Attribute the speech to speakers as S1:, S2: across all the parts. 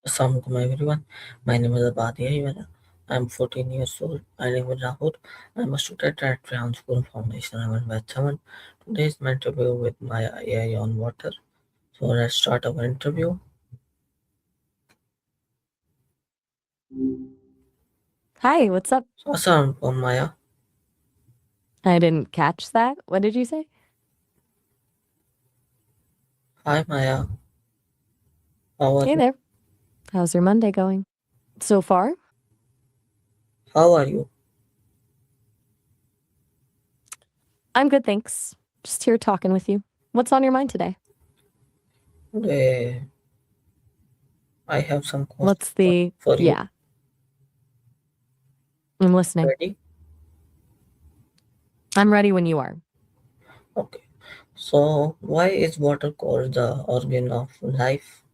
S1: Assalamualaikum everyone. My name is Abadi Ayala. I'm 14 years old. I live in Lahore. I'm a student at Trans School Foundation. I'm in batch 7. Today is my interview with my AI on water. So let's start our interview.
S2: Hi, what's up?
S1: So Assalamualaikum Maya.
S2: I didn't catch that. What did you say?
S1: Hi Maya. How are
S2: Hey
S1: you?
S2: there. How's your Monday going? So far?
S1: How are you?
S2: I'm good, thanks. Just here talking with you. What's on your mind today?
S1: Today I have some questions
S2: What's the.
S1: for you.
S2: Yeah, I'm listening.
S1: Ready?
S2: I'm ready when you are.
S1: Okay. So why is water called the organ of life?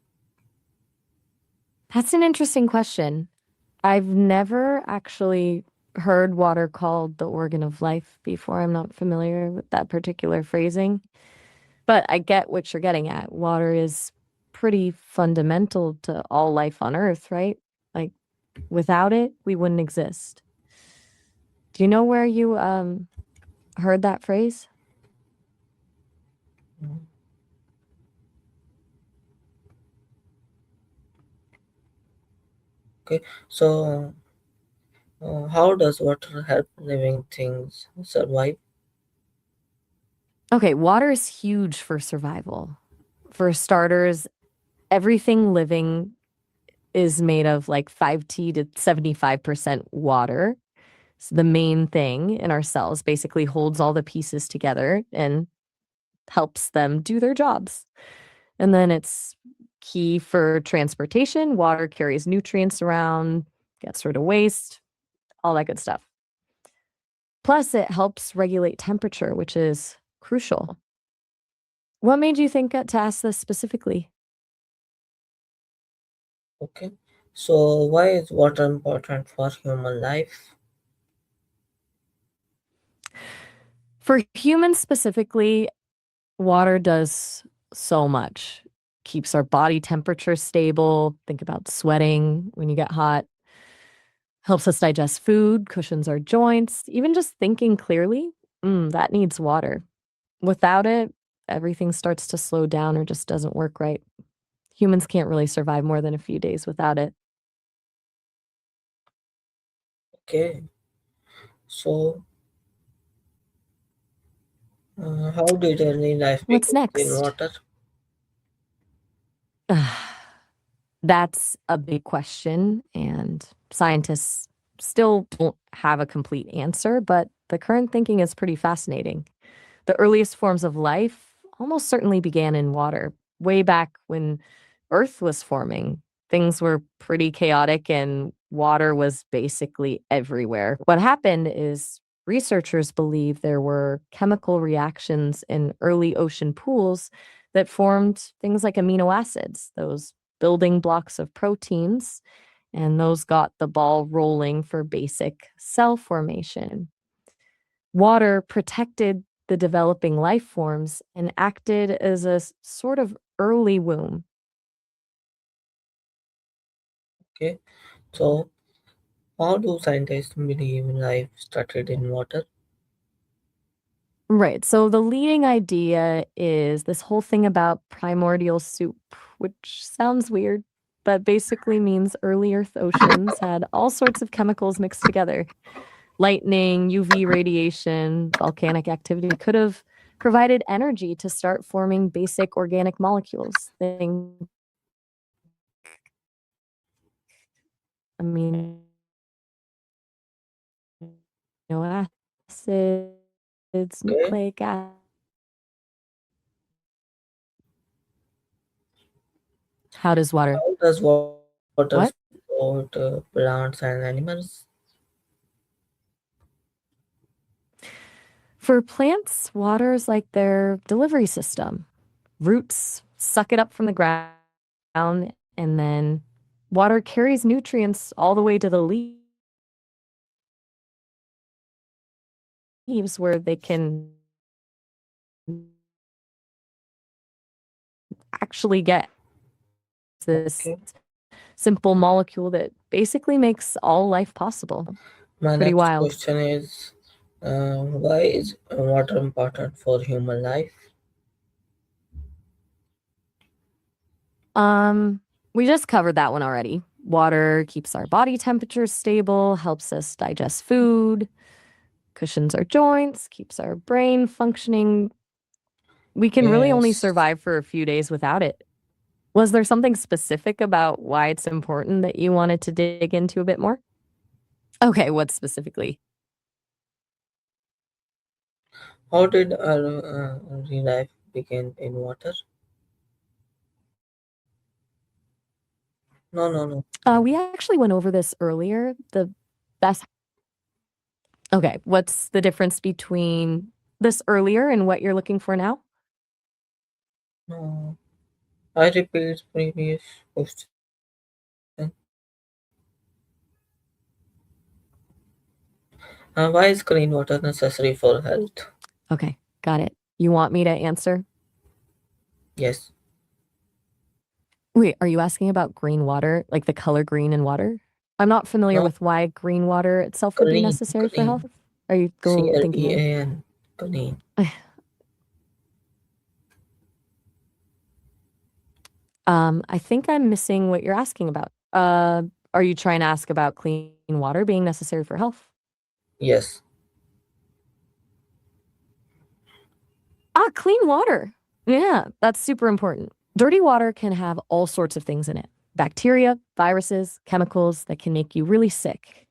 S2: That's an interesting question. I've never actually heard water called the organ of life before. I'm not familiar with that particular phrasing, but I get what you're getting at. Water is pretty fundamental to all life on Earth, right? Like, without it, we wouldn't exist. Do you know where you heard that phrase?
S1: Okay. So how does water help living things survive?
S2: Okay, water is huge for survival. For starters, everything living is made of like 5T to 75% water. So the main thing in our cells basically holds all the pieces together and helps them do their jobs. And then it's key for transportation. Water carries nutrients around, gets rid of waste, all that good stuff. Plus, it helps regulate temperature, which is crucial. What made you think to ask this specifically?
S1: Okay. So why is water important for human life?
S2: For humans specifically, water does so much. Keeps our body temperature stable. Think about sweating when you get hot. Helps us digest food, cushions our joints, even just thinking clearly. That needs water. Without it, everything starts to slow down or just doesn't work right. Humans can't really survive more than a few days without it.
S1: Okay. So how did early life
S2: What's
S1: begin in
S2: next?
S1: water?
S2: That's a big question, and scientists still don't have a complete answer, but the current thinking is pretty fascinating. The earliest forms of life almost certainly began in water, way back when Earth was forming. Things were pretty chaotic, and water was basically everywhere. What happened is researchers believe there were chemical reactions in early ocean pools that formed things like amino acids, those building blocks of proteins, and those got the ball rolling for basic cell formation. Water protected the developing life forms and acted as a sort of early womb.
S1: Okay. So how do scientists believe life started in water?
S2: Right. So the leading idea is this whole thing about primordial soup, which sounds weird, but basically means early Earth oceans had all sorts of chemicals mixed together. Lightning, UV radiation, volcanic activity could have provided energy to start forming basic organic molecules. Amino acids,
S1: Okay.
S2: nucleic acid. How does water?
S1: How does water
S2: What?
S1: support plants and animals?
S2: For plants, water is like their delivery system. Roots suck it up from the ground, and then water carries nutrients all the way to the leaves where they can actually get this
S1: Okay.
S2: simple molecule that basically makes all life possible.
S1: My
S2: Pretty
S1: next
S2: wild.
S1: question is why is water important for human life?
S2: We just covered that one already. Water keeps our body temperature stable, helps us digest food, cushions our joints, keeps our brain functioning. We can really only
S1: Yes.
S2: survive for a few days without it. Was there something specific about why it's important that you wanted to dig into a bit more? Okay, what specifically?
S1: How did our early life begin in water? No, no, no.
S2: We actually went over this earlier. The best. Okay, what's the difference between this earlier and what you're looking for now?
S1: No. I repeat previous question. Why is clean water necessary for health?
S2: Okay, got it. You want me to answer?
S1: Yes.
S2: Wait, are you asking about green water, like the color green in water? I'm not familiar
S1: No,
S2: with why green water itself would be
S1: clean,
S2: necessary for health.
S1: clean.
S2: Are you thinking of?
S1: CLEAN. Clean.
S2: I think I'm missing what you're asking about. Are you trying to ask about clean water being necessary for health?
S1: Yes.
S2: Clean water. Yeah, that's super important. Dirty water can have all sorts of things in it: bacteria, viruses, chemicals that can make you really sick.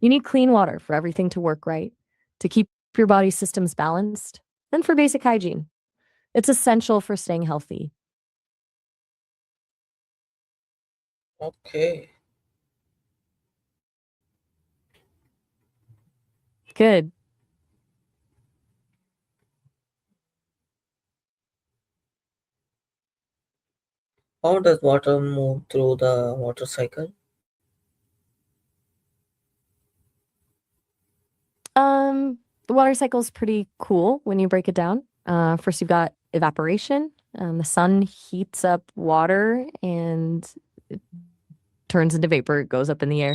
S2: You need clean water for everything to work right, to keep your body systems balanced, and for basic hygiene. It's essential for staying healthy.
S1: Okay.
S2: Good.
S1: How does water move through the water cycle?
S2: The water cycle is pretty cool when you break it down. First, you've got evaporation. The sun heats up water and it turns into vapor. It goes up in the air,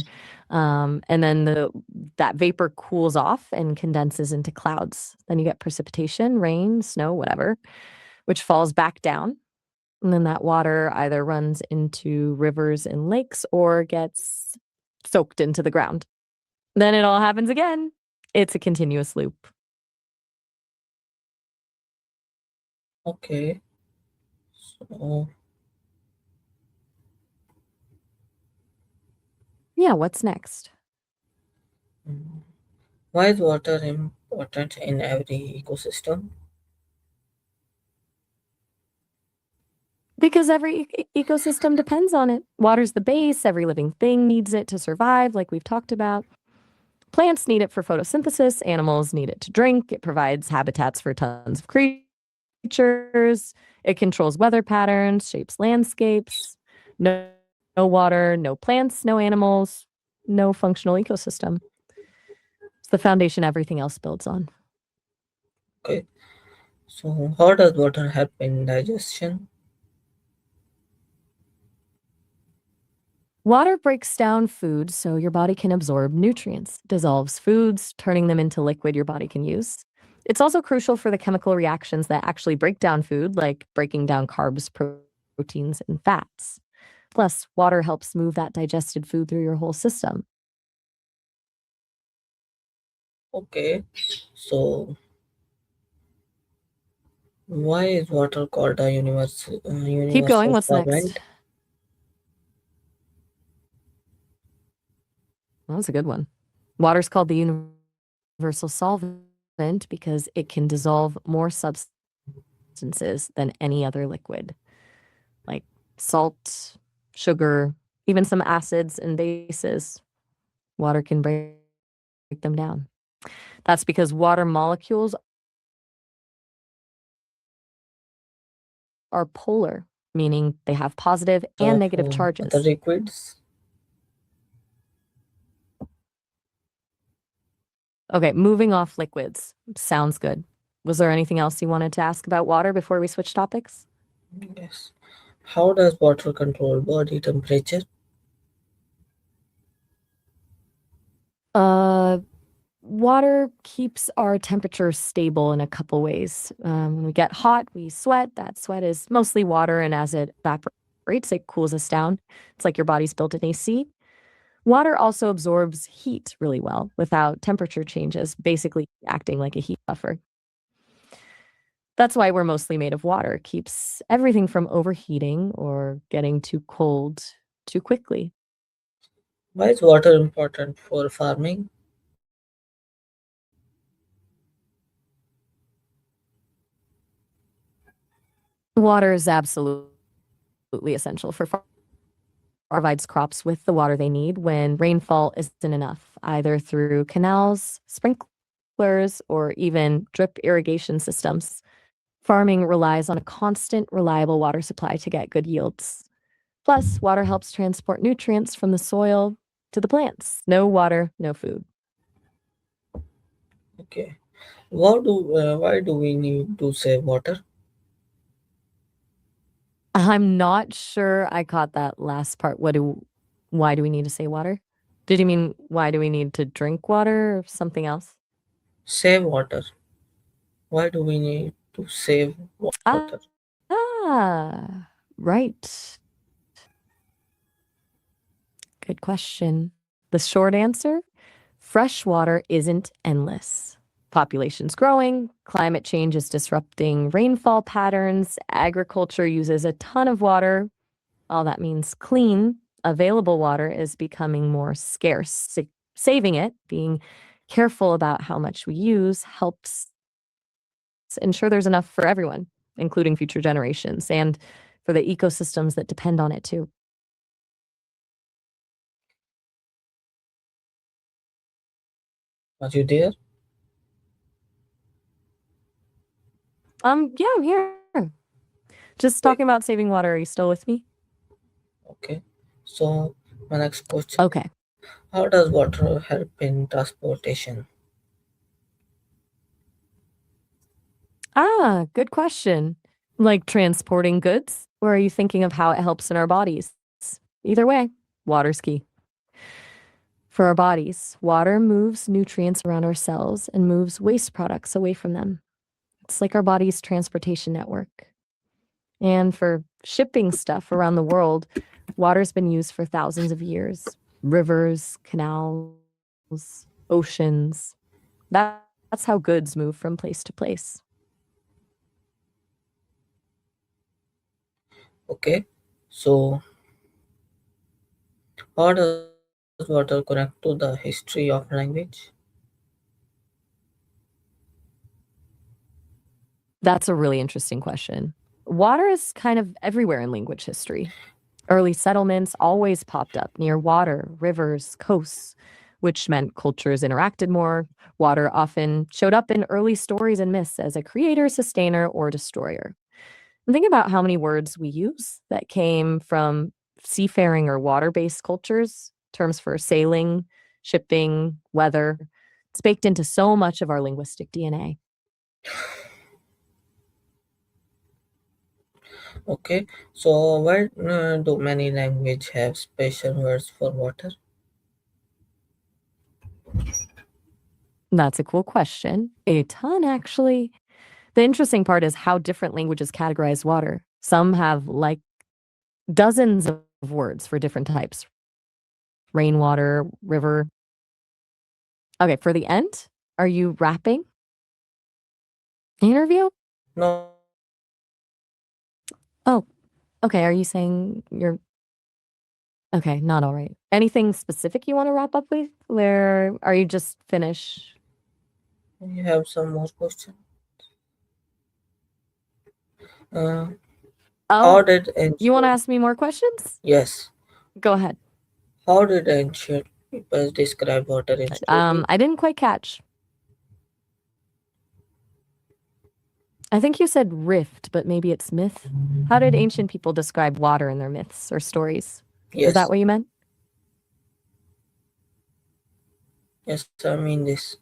S2: and then that vapor cools off and condenses into clouds. Then you get precipitation, rain, snow, whatever, which falls back down. And then that water either runs into rivers and lakes or gets soaked into the ground. Then it all happens again. It's a continuous loop.
S1: Okay. So,
S2: Yeah, what's next?
S1: mm, why is water important in every ecosystem?
S2: Because every ecosystem depends on it. Water's the base, every living thing needs it to survive, like we've talked about. Plants need it for photosynthesis, animals need it to drink, it provides habitats for tons of creatures, it controls weather patterns, shapes landscapes. No water, no plants, no animals, no functional ecosystem. It's the foundation everything else builds on.
S1: Okay. So, how does water help in digestion?
S2: Water breaks down food so your body can absorb nutrients, dissolves foods, turning them into liquid your body can use. It's also crucial for the chemical reactions that actually break down food, like breaking down carbs, proteins, and fats. Plus, water helps move that digested food through your whole system.
S1: Okay. So, why is water called a
S2: Keep going.
S1: universal
S2: What's next?
S1: solvent?
S2: That was a good one. Water's called the universal solvent because it can dissolve more substances than any other liquid, like salt, sugar, even some acids and bases. Water can break them down. That's because water molecules are polar, meaning they have positive and
S1: Of
S2: negative
S1: other
S2: charges.
S1: liquids?
S2: Okay, moving off liquids. Sounds good. Was there anything else you wanted to ask about water before we switch topics?
S1: Yes. How does water control body temperature?
S2: Uh, Water keeps our temperature stable in a couple ways. When we get hot, we sweat. That sweat is mostly water, and as it evaporates, it cools us down. It's like your body's built in AC. Water also absorbs heat really well without temperature changes, basically acting like a heat buffer. That's why we're mostly made of water. Keeps everything from overheating or getting too cold too quickly.
S1: Why is water important for farming?
S2: Water is absolutely essential for provides crops with the water they need when rainfall isn't enough, either through canals, sprinklers, or even drip irrigation systems. Farming relies on a constant, reliable water supply to get good yields. Plus, water helps transport nutrients from the soil to the plants. No water, no food.
S1: Okay. Why do we need to save water?
S2: I'm not sure I caught that last part. Why do we need to say water? Did you mean why do we need to drink water or something else?
S1: Save water. Why do we need to save water?
S2: Right. Good question. The short answer, fresh water isn't endless. Population's growing, climate change is disrupting rainfall patterns, agriculture uses a ton of water. All that means clean, available water is becoming more scarce. Saving it, being careful about how much we use, helps ensure there's enough for everyone, including future generations, and for the ecosystems that depend on it too.
S1: Are you there?
S2: Yeah, I'm here. Just
S1: Okay.
S2: talking about saving water. Are you still with me?
S1: Okay. So my next question:
S2: Okay.
S1: how does water help in transportation?
S2: Good question. Like transporting goods? Or are you thinking of how it helps in our bodies? Either way, water's key. For our bodies, water moves nutrients around our cells and moves waste products away from them. It's like our body's transportation network. And for shipping stuff around the world, water's been used for thousands of years. Rivers, canals, oceans. That's how goods move from place to place.
S1: Okay. So how does water connect to the history of language?
S2: That's a really interesting question. Water is kind of everywhere in language history. Early settlements always popped up near water, rivers, coasts, which meant cultures interacted more. Water often showed up in early stories and myths as a creator, sustainer, or destroyer. And think about how many words we use that came from seafaring or water based cultures, terms for sailing, shipping, weather. It's baked into so much of our linguistic DNA.
S1: Okay. So why do many language have special words for water?
S2: That's a cool question. A ton, actually. The interesting part is how different languages categorize water. Some have like dozens of words for different types rainwater, river. Okay, for the end, are you wrapping interview?
S1: No.
S2: Oh, okay. Are you saying you're okay? Not all right. Anything specific you want to wrap up with? Where are you just finish?
S1: You have some more questions. Uh, how
S2: Oh,
S1: did
S2: you want to
S1: ancient
S2: ask me more questions?
S1: yes?
S2: Go ahead.
S1: How did ancient people describe water in stories?
S2: I didn't quite catch. I think you said rift, but maybe it's myth. How did ancient people describe water in their myths or stories? Is that
S1: Yes,
S2: what you meant?
S1: yes, I mean this.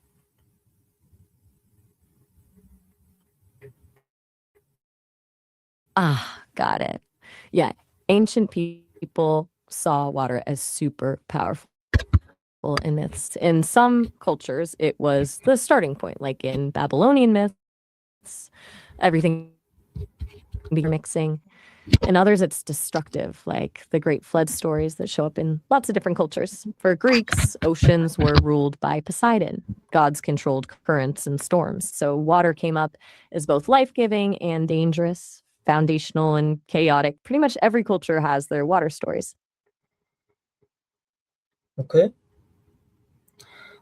S2: Got it. Yeah, ancient people saw water as super powerful. in myths. In some cultures, it was the starting point, like in Babylonian myths, everything became mixing. In others, it's destructive, like the Great Flood stories that show up in lots of different cultures. For Greeks, oceans were ruled by Poseidon. Gods controlled currents and storms. So water came up as both life giving and dangerous, foundational and chaotic. Pretty much every culture has their water stories.
S1: Okay.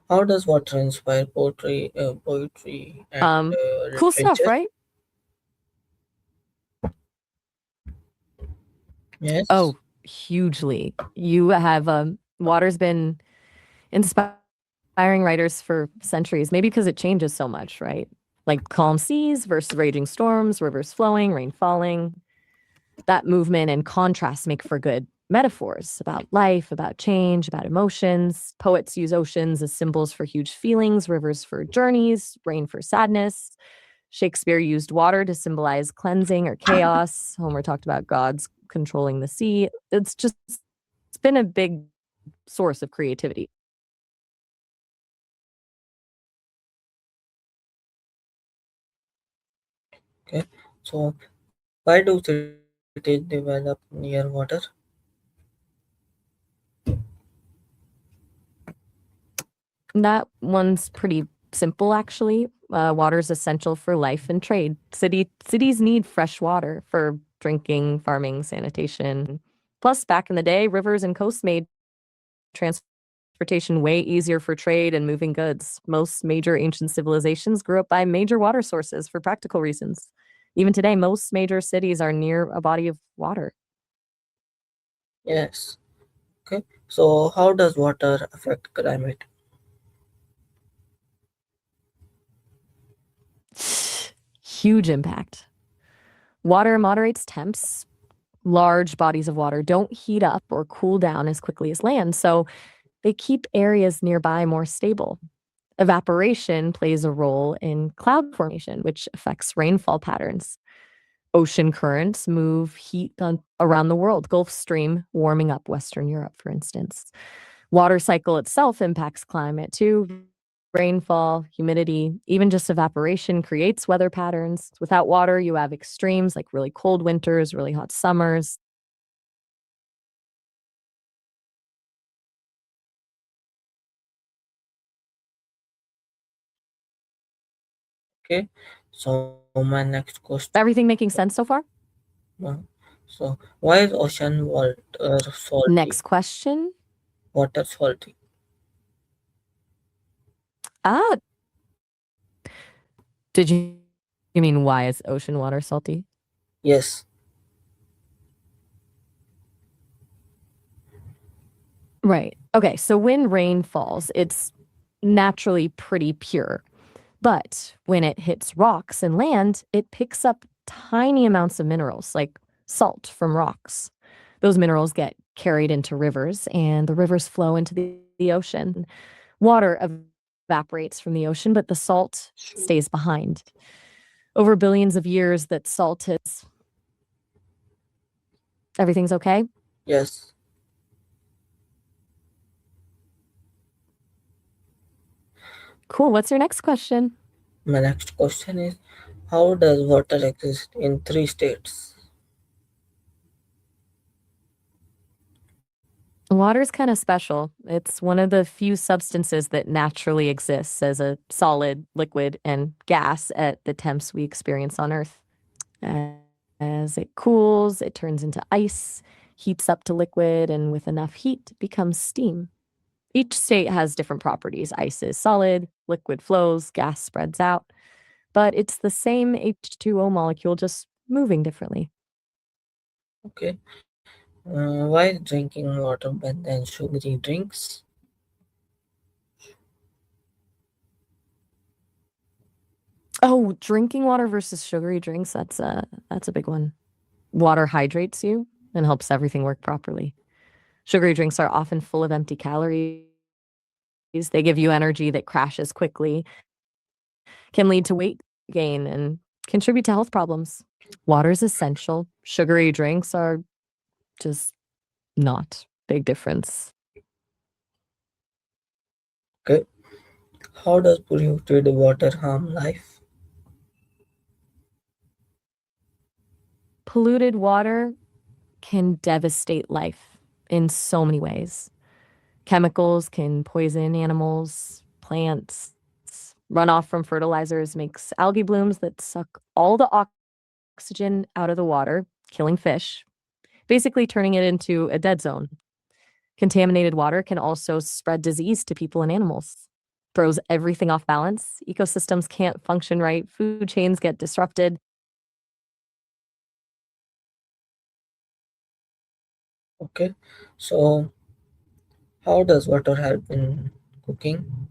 S1: How does water inspire poetry and
S2: Cool stuff,
S1: literature?
S2: right?
S1: Yes.
S2: Oh, hugely. You have water's been inspiring writers for centuries, maybe because it changes so much, right? Like calm seas versus raging storms, rivers flowing, rain falling. That movement and contrast make for good metaphors about life, about change, about emotions. Poets use oceans as symbols for huge feelings, rivers for journeys, rain for sadness. Shakespeare used water to symbolize cleansing or chaos. Homer talked about gods controlling the sea. It's been a big source of creativity.
S1: Okay. So, why do cities develop near water?
S2: That one's pretty simple, actually. Water is essential for life and trade. Cities need fresh water for drinking, farming, sanitation. Plus, back in the day, rivers and coasts made transportation way easier for trade and moving goods. Most major ancient civilizations grew up by major water sources for practical reasons. Even today, most major cities are near a body of water.
S1: Yes. Okay. So, how does water affect climate?
S2: Huge impact. Water moderates temps. Large bodies of water don't heat up or cool down as quickly as land, so they keep areas nearby more stable. Evaporation plays a role in cloud formation, which affects rainfall patterns. Ocean currents move around the world, Gulf Stream warming up Western Europe, for instance. Water cycle itself impacts climate too. Rainfall, humidity, even just evaporation creates weather patterns. Without water, you have extremes like really cold winters, really hot summers.
S1: Okay. So, my next question.
S2: Everything making sense so far?
S1: uh, So, why is ocean water salty?
S2: Next question.
S1: Water salty.
S2: Ah, did you mean why is ocean water salty?
S1: Yes.
S2: Right. Okay. So when rain falls, it's naturally pretty pure. But when it hits rocks and land, it picks up tiny amounts of minerals like salt from rocks. Those minerals get carried into rivers, and the rivers flow into the ocean. Water evaporates from the ocean, but the salt stays behind. Over billions of years, that salt has. Everything's okay?
S1: Yes.
S2: Cool. What's your next question?
S1: My next question is, how does water exist in three states?
S2: Water is kind of special. It's one of the few substances that naturally exists as a solid, liquid, and gas at the temps we experience on Earth. As it cools, it turns into ice, heats up to liquid, and with enough heat, becomes steam. Each state has different properties. Ice is solid, liquid flows, gas spreads out, but it's the same H2O molecule, just moving differently.
S1: Okay. Why is drinking water better than sugary drinks?
S2: Oh, drinking water versus sugary drinks, that's a big one. Water hydrates you and helps everything work properly. Sugary drinks are often full of empty calories. They give you energy that crashes quickly, can lead to weight gain, and contribute to health problems. Water is essential. Sugary drinks are just not. Big difference.
S1: How does polluted water harm life?
S2: Polluted water can devastate life in so many ways. Chemicals can poison animals, plants. Runoff from fertilizers makes algae blooms that suck all the oxygen out of the water, killing fish, basically turning it into a dead zone. Contaminated water can also spread disease to people and animals. Throws everything off balance. Ecosystems can't function right. Food chains get disrupted.
S1: Okay, so how does water help in cooking?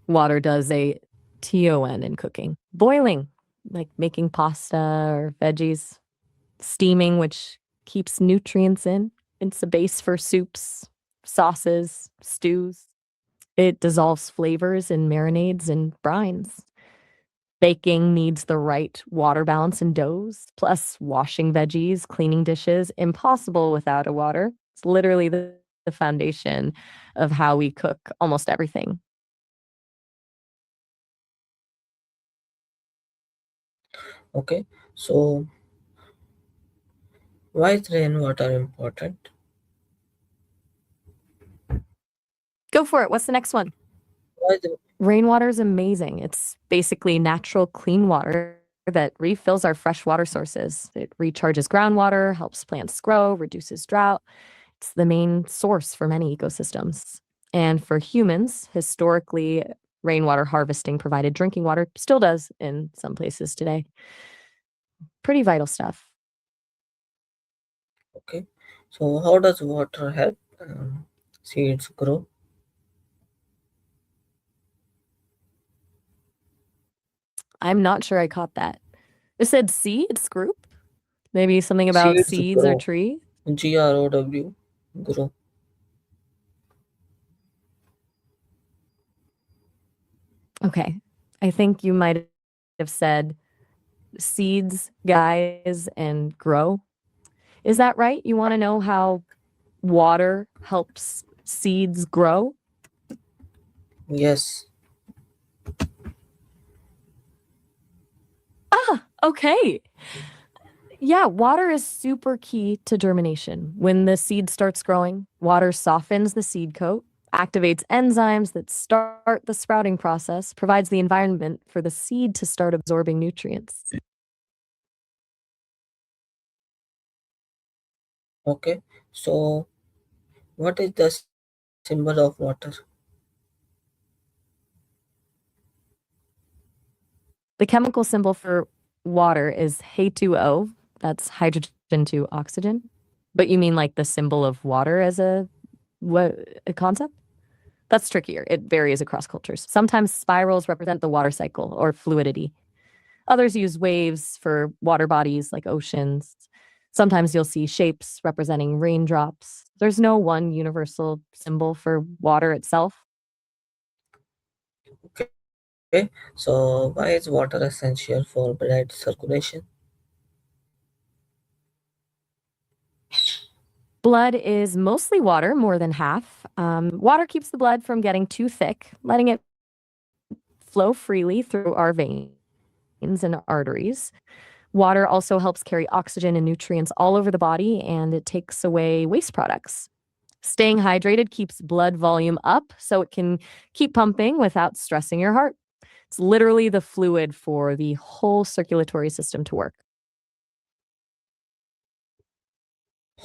S2: Water does a TON in cooking. Boiling, like making pasta or veggies. Steaming, which keeps nutrients in. It's a base for soups, sauces, stews. It dissolves flavors in marinades and brines. Baking needs the right water balance in doughs, plus washing veggies, cleaning dishes, impossible without a water. It's literally the foundation of how we cook almost everything.
S1: Okay, so why is rainwater important?
S2: Go for it. What's the next one?
S1: Why the,
S2: Rainwater is amazing. It's basically natural, clean water that refills our fresh water sources. It recharges groundwater, helps plants grow, reduces drought. It's the main source for many ecosystems. And for humans, historically, rainwater harvesting provided drinking water, still does in some places today. Pretty vital stuff.
S1: okay, so how does water help seeds grow?
S2: I'm not sure I caught that. It said seeds group? Maybe something about
S1: Seeds
S2: seeds or
S1: grow.
S2: tree?
S1: GROW, grow.
S2: Okay. I think you might have said seeds, guys, and grow. Is that right? You want to know how water helps seeds grow?
S1: Yes.
S2: Ah, okay. Yeah, water is super key to germination. When the seed starts growing, water softens the seed coat, activates enzymes that start the sprouting process, provides the environment for the seed to start absorbing nutrients.
S1: Okay, so what is the symbol of water?
S2: The chemical symbol for water is H2O. That's hydrogen to oxygen. But you mean like the symbol of water as a concept? That's trickier. It varies across cultures. Sometimes spirals represent the water cycle or fluidity. Others use waves for water bodies like oceans. Sometimes you'll see shapes representing raindrops. There's no one universal symbol for water itself.
S1: Okay, so why is water essential for blood circulation?
S2: Blood is mostly water, more than half. Water keeps the blood from getting too thick, letting it flow freely through our veins and arteries. Water also helps carry oxygen and nutrients all over the body, and it takes away waste products. Staying hydrated keeps blood volume up so it can keep pumping without stressing your heart. It's literally the fluid for the whole circulatory system to work.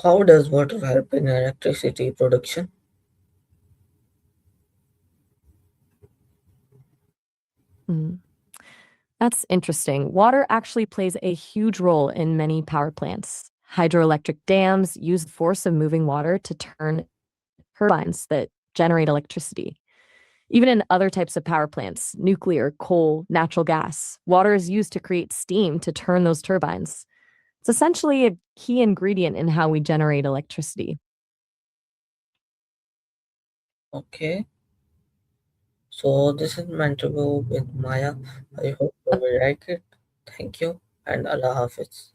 S1: How does water help in electricity production?
S2: Mm. That's interesting. Water actually plays a huge role in many power plants. Hydroelectric dams use the force of moving water to turn turbines that generate electricity. Even in other types of power plants, nuclear, coal, natural gas, water is used to create steam to turn those turbines. It's essentially a key ingredient in how we generate electricity.
S1: Okay, so this is meant to go with Maya. I hope you will like it. Thank you and Allah Hafiz.